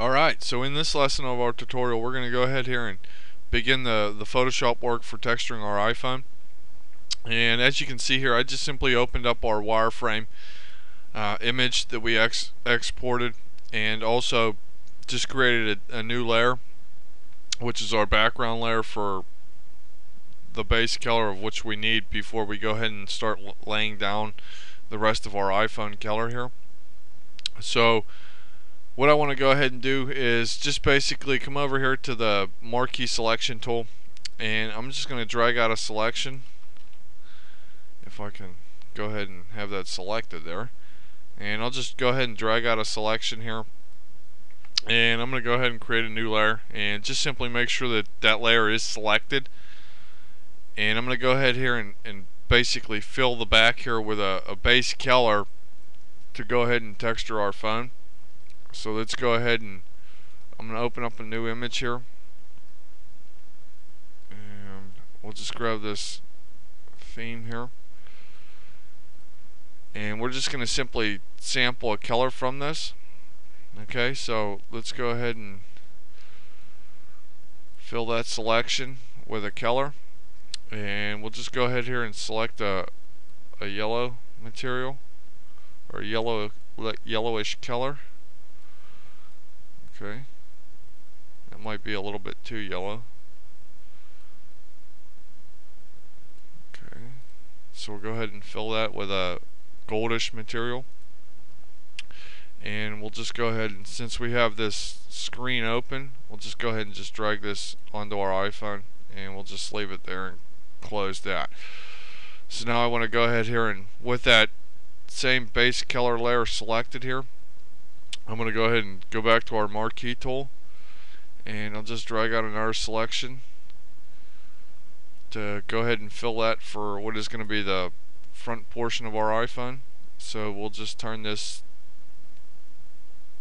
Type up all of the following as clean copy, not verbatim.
Alright, so in this lesson of our tutorial, we're going to go ahead here and begin the Photoshop work for texturing our iPhone. And as you can see here, I just simply opened up our wireframe image that we exported, and also just created a new layer, which is our background layer for the base color of which we need before we go ahead and start laying down the rest of our iPhone color here. So what I want to go ahead and do is just basically come over here to the marquee selection tool, and I'm just going to drag out a selection. If I can go ahead and have that selected there, and I'll just go ahead and drag out a selection here, and I'm going to go ahead and create a new layer, and just simply make sure that that layer is selected. And I'm going to go ahead here and basically fill the back here with a base color to go ahead and texture our phone. So let's go ahead and I'm going to open up a new image here, and we'll just grab this theme here, and we're just going to simply sample a color from this. Okay, so let's go ahead and fill that selection with a color, and we'll just go ahead here and select a yellow material, or yellowish color. Okay, that might be a little bit too yellow. Okay, so we'll go ahead and fill that with a goldish material, and we'll just go ahead and, since we have this screen open, we'll just go ahead and just drag this onto our iPhone, and we'll just leave it there and close that. So now I want to go ahead here, and with that same base color layer selected here, I'm going to go ahead and go back to our marquee tool, and I'll just drag out another selection to go ahead and fill that for what is going to be the front portion of our iPhone. So we'll just turn this,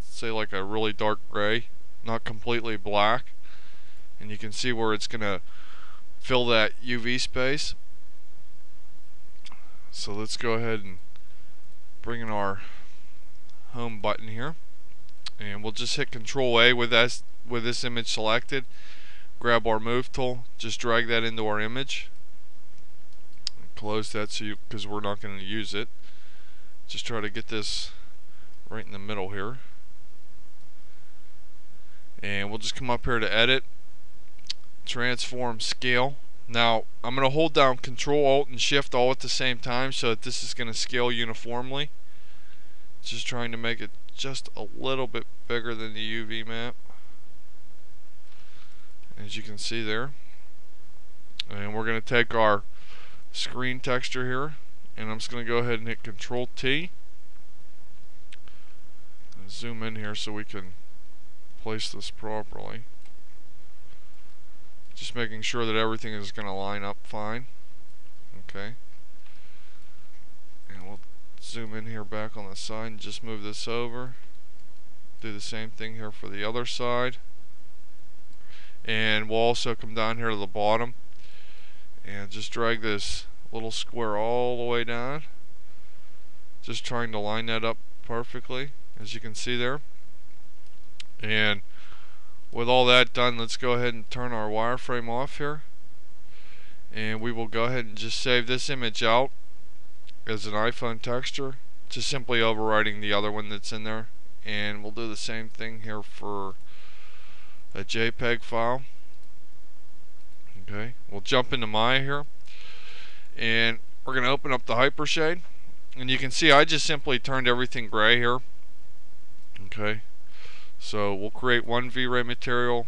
say, like a really dark gray, not completely black, and you can see where it's going to fill that UV space. So let's go ahead and bring in our home button here, and we'll just hit Control A with this image selected. Grab our move tool, just drag that into our image, close that because we're not going to use it. Just try to get this right in the middle here, and we'll just come up here to Edit, Transform Scale. Now I'm going to hold down Control Alt and Shift all at the same time so that this is going to scale uniformly. Just trying to make it just a little bit bigger than the UVMap, as you can see there. And we're going to take our screen texture here, and I'm just going to go ahead and hit Control T and zoom in here so we can place this properly. Just making sure that everything is going to line up fine. Okay. And we'll zoom in here back on the side and just move this over. Do the same thing here for the other side. And we'll also come down here to the bottom and just drag this little square all the way down. Just trying to line that up perfectly, as you can see there. And with all that done, let's go ahead and turn our wireframe off here, and we will go ahead and just save this image out as an iPhone texture, just simply overwriting the other one that's in there. And we'll do the same thing here for a JPEG file. Okay, we'll jump into Maya here, and we're going to open up the hypershade, and you can see I just simply turned everything gray here. Okay, so we'll create one V-Ray material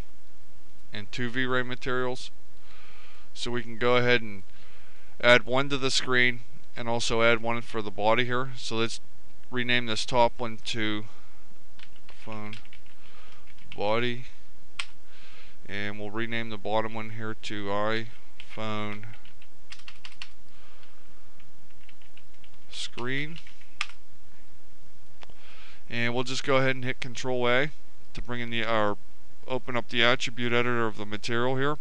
and two V-Ray materials, so we can go ahead and add one to the screen and also add one for the body here. So let's rename this top one to phone body, and we'll rename the bottom one here to iPhone screen. And we'll just go ahead and hit Control A to bring in open up the attribute editor of the material here.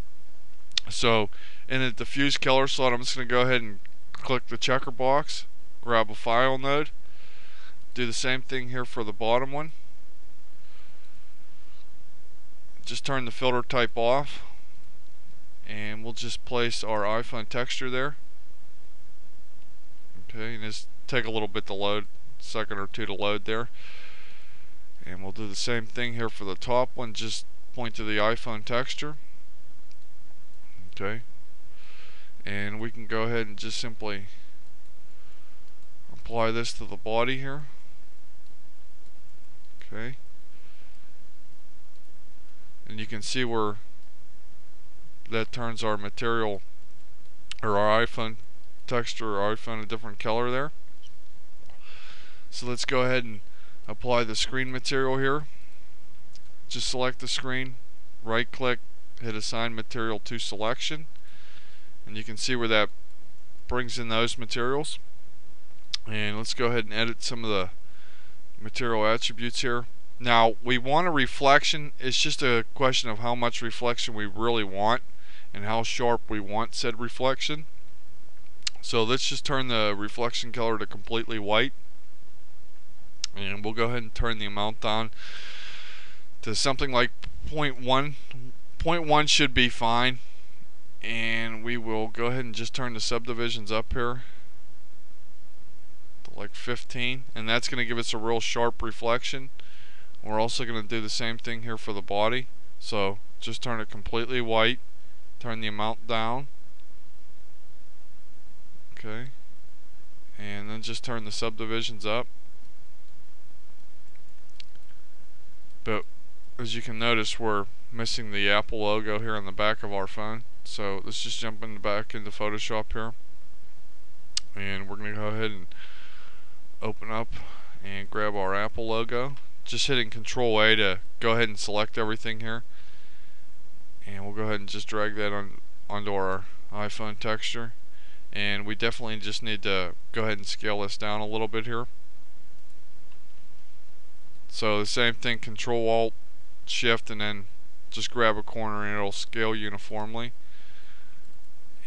So in the diffuse color slot, I'm just going to go ahead and click the checker box, grab a file node, do the same thing here for the bottom one. just turn the filter type off, and we'll just place our iPhone texture there. Okay, and just take a little bit to load, second or two to load there. And we'll do the same thing here for the top one, just point to the iPhone texture. Okay, and we can go ahead and just simply apply this to the body here. Okay, and you can see where that turns our material, or our iPhone texture, or iPhone, a different color there. So let's go ahead and apply the screen material here. Just select the screen, right click, hit assign material to selection, and you can see where that brings in those materials. And let's go ahead and edit some of the material attributes here. Now we want a reflection. It's just a question of how much reflection we really want and how sharp we want said reflection. So let's just turn the reflection color to completely white, and we'll go ahead and turn the amount down to something like 0.1. 0.1 should be fine, and we will go ahead and just turn the subdivisions up here to like 15, and that's going to give us a real sharp reflection. We're also going to do the same thing here for the body, so just turn it completely white, turn the amount down, okay, and then just turn the subdivisions up. But as you can notice, we're missing the Apple logo here on the back of our phone. So let's just jump back into Photoshop here, and we're going to go ahead and open up and grab our Apple logo. Just hitting Control A to go ahead and select everything here, and we'll go ahead and just drag that onto our iPhone texture. And we definitely just need to go ahead and scale this down a little bit here. So the same thing, Control Alt Shift, and then just grab a corner and it'll scale uniformly.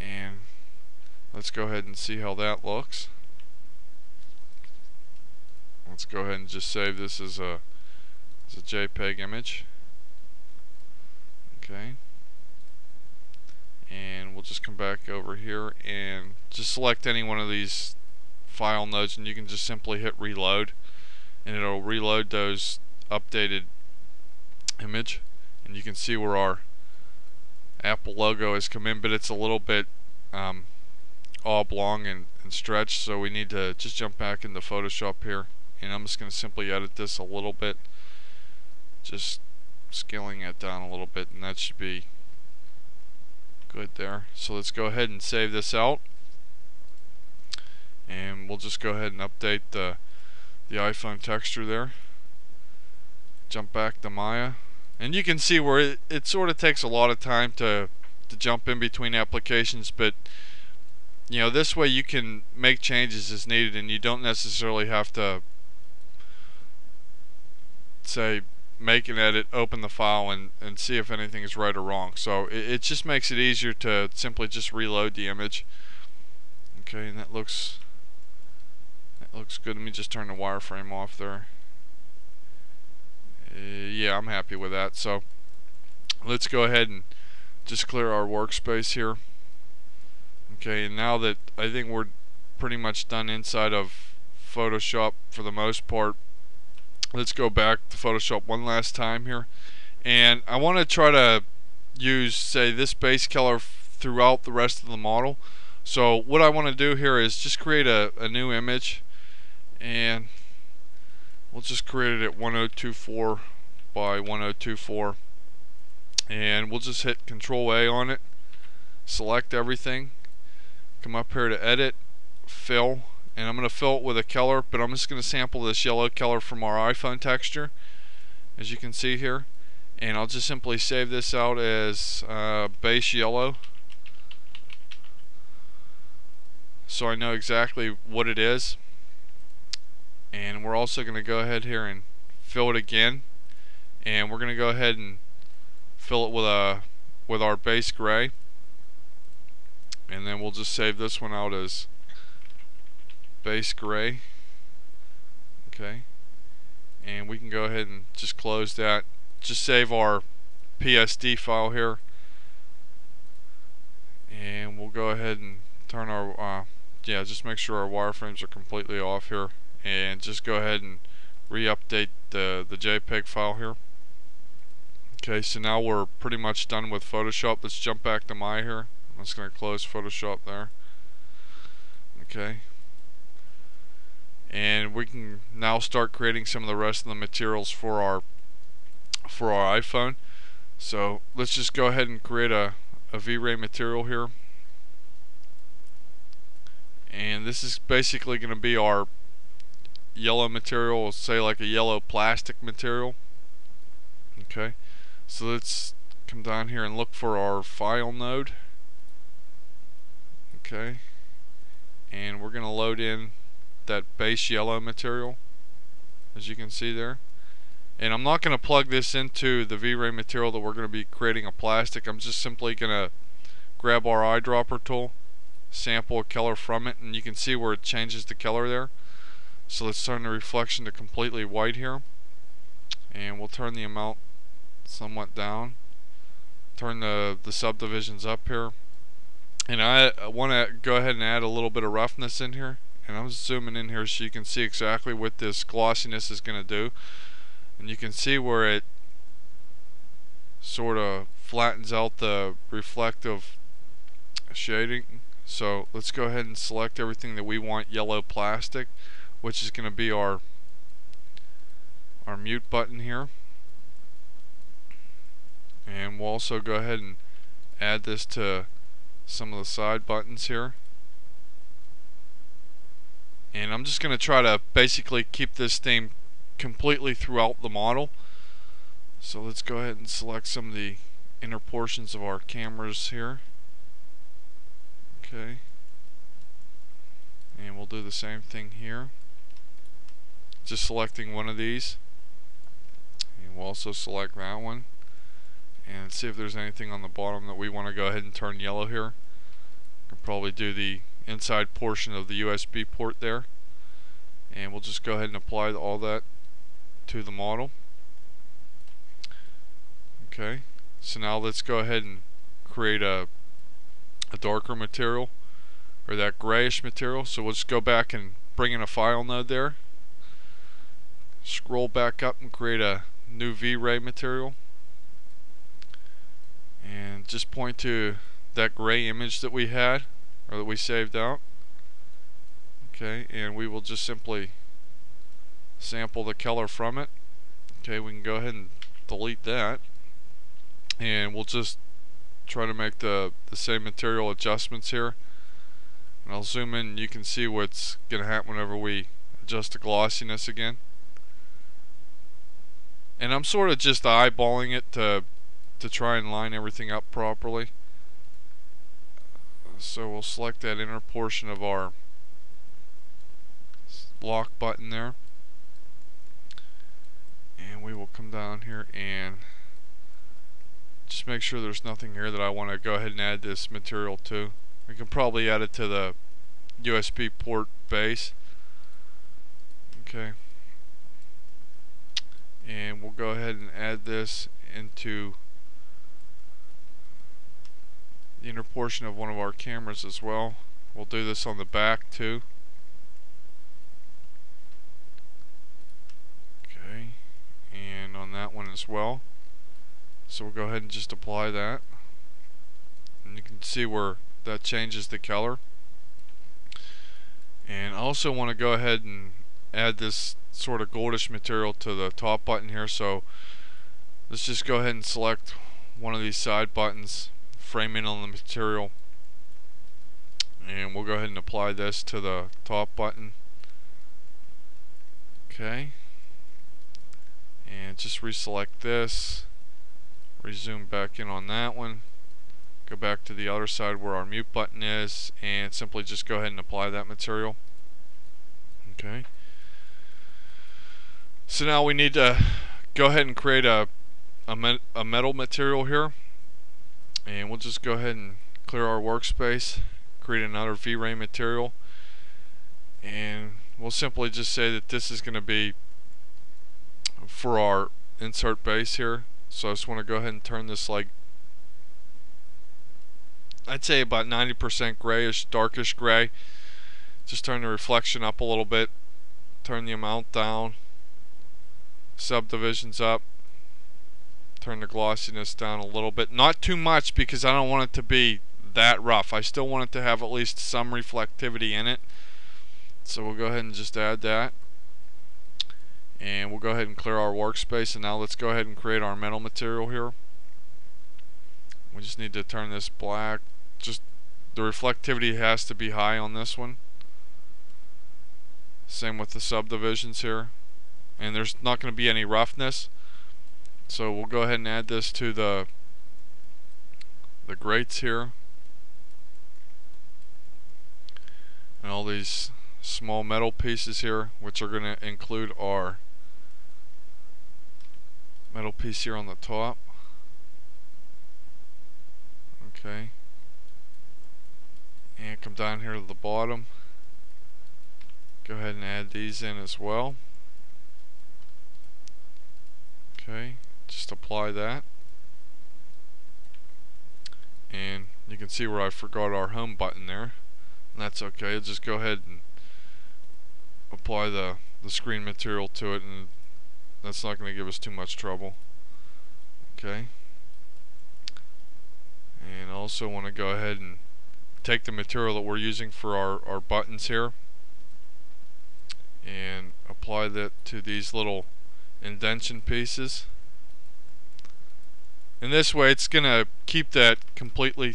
And let's go ahead and see how that looks. Let's go ahead and just save this as a JPEG image. Okay. And we'll just come back over here and just select any one of these file nodes, and you can just simply hit reload, and it'll reload those updated image. And you can see where our Apple logo has come in, but it's a little bit oblong and stretched, so we need to just jump back into Photoshop here, and I'm just going to simply edit this a little bit, just scaling it down a little bit, and that should be good there. So let's go ahead and save this out, and we'll just go ahead and update the iPhone texture there. Jump back to Maya, and you can see where it sort of takes a lot of time to jump in between applications, but you know, this way you can make changes as needed, and you don't necessarily have to say make an edit, open the file, and see if anything is right or wrong. So it just makes it easier to simply just reload the image. Okay, and that looks good. Let me just turn the wireframe off there. Yeah, I'm happy with that. So let's go ahead and just clear our workspace here. Okay, and now that I think we're pretty much done inside of Photoshop for the most part, let's go back to Photoshop one last time here, and I want to try to use, say, this base color throughout the rest of the model. So what I want to do here is just create a new image, and we'll just create it at 1024 by 1024, and we'll just hit Control A on it, select everything, come up here to Edit, Fill, and I'm going to fill it with a color, but I'm just going to sample this yellow color from our iPhone texture, as you can see here, and I'll just simply save this out as base yellow, so I know exactly what it is. And we're also going to go ahead here and fill it again, and we're going to go ahead and fill it with our base gray, and then we'll just save this one out as base gray. Okay, and we can go ahead and just close that, just save our PSD file here, and we'll go ahead and turn our yeah, just make sure our wireframes are completely off here, and just go ahead and re-update the JPEG file here. Okay, so now we're pretty much done with Photoshop. Let's jump back to My here. I'm just going to close Photoshop there. Okay, and we can now start creating some of the rest of the materials for our iPhone. So let's just go ahead and create a V-Ray material here, and this is basically going to be our yellow material, say like a yellow plastic material. Okay, so let's come down here and look for our file node. Okay, and we're going to load in that base yellow material, as you can see there. And I'm not going to plug this into the V-Ray material that we're going to be creating a plastic. I'm just simply going to grab our eyedropper tool, sample a color from it, and you can see where it changes the color there. So let's turn the reflection to completely white here, and we'll turn the amount somewhat down, turn the subdivisions up here, and I want to go ahead and add a little bit of roughness in here, and I'm zooming in here so you can see exactly what this glossiness is going to do. And you can see where it sort of flattens out the reflective shading. So let's go ahead and select everything that we want yellow plastic, which is going to be our mute button here. And we'll also go ahead and add this to some of the side buttons here. And I'm just going to try to basically keep this theme completely throughout the model. So let's go ahead and select some of the inner portions of our cameras here. Okay, and we'll do the same thing here, just selecting one of these, and we'll also select that one and see if there's anything on the bottom that we want to go ahead and turn yellow here. I'll probably do the inside portion of the USB port there, and we'll just go ahead and apply all that to the model. Okay, so now let's go ahead and create a darker material, or that grayish material. So we'll just go back and bring in a file node there, scroll back up and create a new V-Ray material, and just point to that gray image that we had, or that we saved out. Okay, and we will just simply sample the color from it. Okay, we can go ahead and delete that, and we'll just try to make the same material adjustments here. And I'll zoom in and you can see what's going to happen whenever we adjust the glossiness again. And I'm sort of just eyeballing it to try and line everything up properly. So we'll select that inner portion of our lock button there, and we will come down here and just make sure there's nothing here that I want to go ahead and add this material to. We can probably add it to the USB port base. Okay, and we'll go ahead and add this into the inner portion of one of our cameras as well. We'll do this on the back too. Okay, and on that one as well. So we'll go ahead and just apply that, and you can see where that changes the color. And I also want to go ahead and add this sort of goldish material to the top button here. So let's just go ahead and select one of these side buttons, frame in on the material, and we'll go ahead and apply this to the top button. Okay, and just reselect this, rezoom back in on that one, go back to the other side where our mute button is, and simply just go ahead and apply that material. Okay, so now we need to go ahead and create a metal material here, and we'll just go ahead and clear our workspace, create another V-Ray material, and we'll simply just say that this is going to be for our insert base here. So I just want to go ahead and turn this, like, I'd say about 90% grayish, darkish gray. Just turn the reflection up a little bit, turn the amount down, subdivisions up, turn the glossiness down a little bit. Not too much, because I don't want it to be that rough. I still want it to have at least some reflectivity in it. So we'll go ahead and just add that. And we'll go ahead and clear our workspace. And now let's go ahead and create our metal material here. We just need to turn this black. Just the reflectivity has to be high on this one. Same with the subdivisions here. And there's not going to be any roughness. So we'll go ahead and add this to the grates here. And all these small metal pieces here, which are going to include our metal piece here on the top. Okay. And come down here to the bottom. Go ahead and add these in as well. Okay, just apply that. And you can see where I forgot our home button there. And that's okay. I'll just go ahead and apply the screen material to it, and that's not going to give us too much trouble. Okay. And I also want to go ahead and take the material that we're using for our buttons here and apply that to these little indentation pieces. In this way, it's going to keep that completely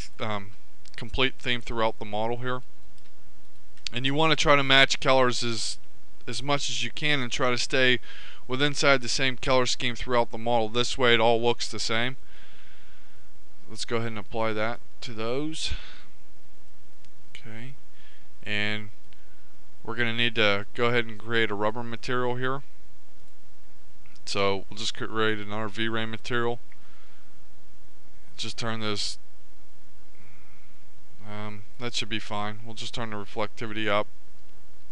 complete theme throughout the model here. And you want to try to match colors as much as you can and try to stay inside the same color scheme throughout the model. This way it all looks the same. Let's go ahead and apply that to those. Okay. And we're going to need to go ahead and create a rubber material here. So we'll just create another V-Ray material. Just turn this, that should be fine. We'll just turn the reflectivity up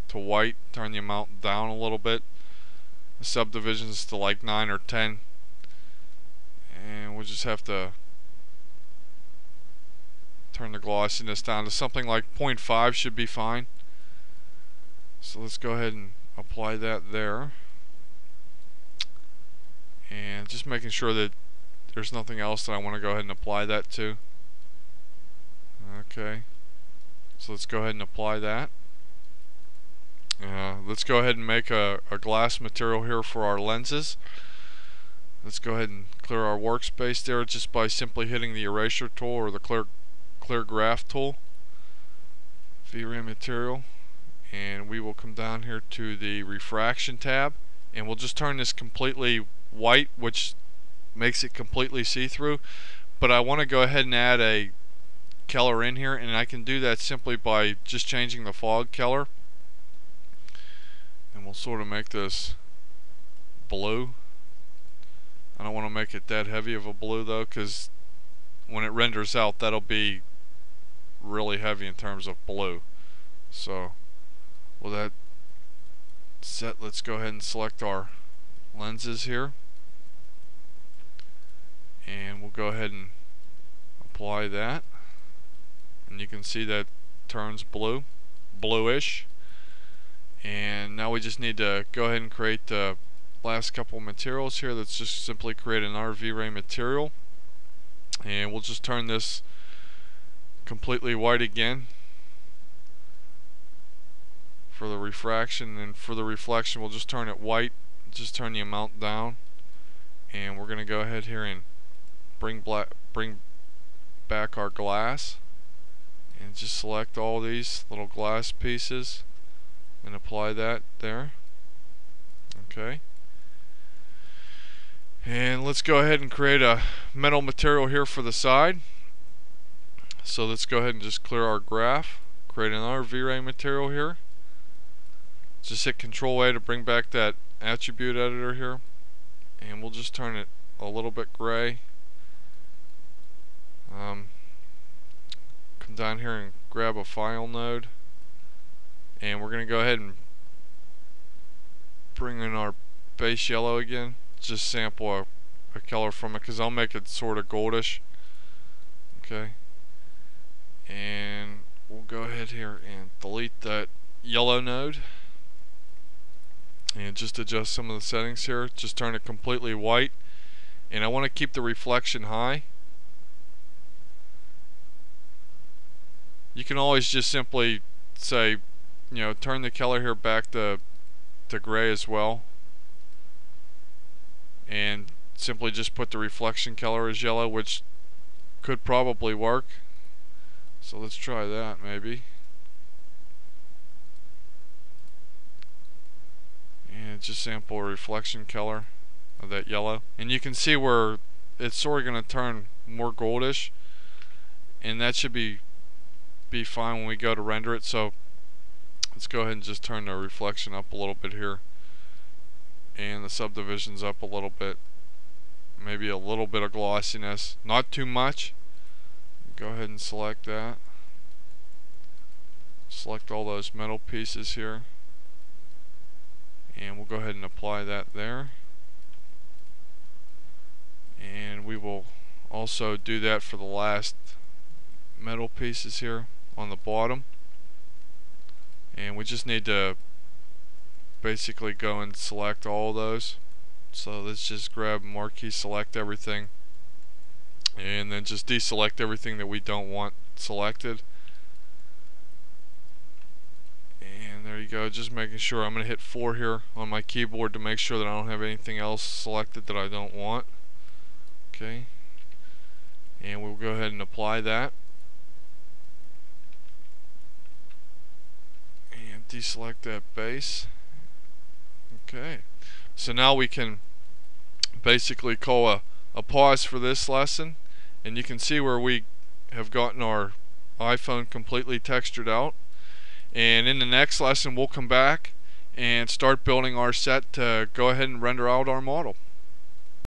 to white, turn the amount down a little bit, the subdivisions to like 9 or 10, and we'll just have to turn the glossiness down to something like 0.5 should be fine. So let's go ahead and apply that there, and just making sure that there's nothing else that I want to go ahead and apply that to. Okay, so let's go ahead and apply that. Let's go ahead and make a glass material here for our lenses. Let's go ahead and clear our workspace there just by simply hitting the eraser tool or the clear graph tool. V-Ray material, and we will come down here to the refraction tab, and we'll just turn this completely white, which makes it completely see-through. But I want to go ahead and add a color in here, and I can do that simply by just changing the fog color. And we'll sort of make this blue. I don't want to make it that heavy of a blue though, because when it renders out, that'll be really heavy in terms of blue. So with that set, let's go ahead and select our lenses here, and we'll go ahead and apply that, and you can see that turns bluish. And now we just need to go ahead and create the last couple materials here. Let's just simply create another V-Ray material, and we'll just turn this completely white again for the refraction, and for the reflection we'll just turn it white, just turn the amount down, and we're going to go ahead here and bring back our glass, and just select all these little glass pieces and apply that there. Okay, and let's go ahead and create a metal material here for the side. So let's go ahead and just clear our graph, create another V-Ray material here. Just hit Control A to bring back that attribute editor here, and we'll just turn it a little bit gray. Come down here and grab a file node, and we're going to go ahead and bring in our base yellow again. Just sample a color from it, because I'll make it sort of goldish. Okay, and we'll go ahead here and delete that yellow node and just adjust some of the settings here. Just turn it completely white, and I want to keep the reflection high. You can always just simply say, turn the color here back to gray as well, and simply just put the reflection color as yellow, which could probably work. So let's try that maybe. And just sample a reflection color of that yellow, and you can see where it's sort of going to turn more goldish, and that should be fine when we go to render it. So let's go ahead and just turn the reflection up a little bit here, and the subdivisions up a little bit, maybe a little bit of glossiness, not too much. Go ahead and select that, select all those metal pieces here, and we'll go ahead and apply that there. And we will also do that for the last metal pieces here on the bottom. And we just need to basically go and select all those. So let's just grab marquee, select everything, and then just deselect everything that we don't want selected. And there you go, just making sure. I'm going to hit 4 here on my keyboard to make sure that I don't have anything else selected that I don't want. Okay, and we'll go ahead and apply that, and deselect that base. Okay, so now we can basically call a pause for this lesson, and you can see where we have gotten our iPhone completely textured out. And in the next lesson we'll come back and start building our set to go ahead and render out our model.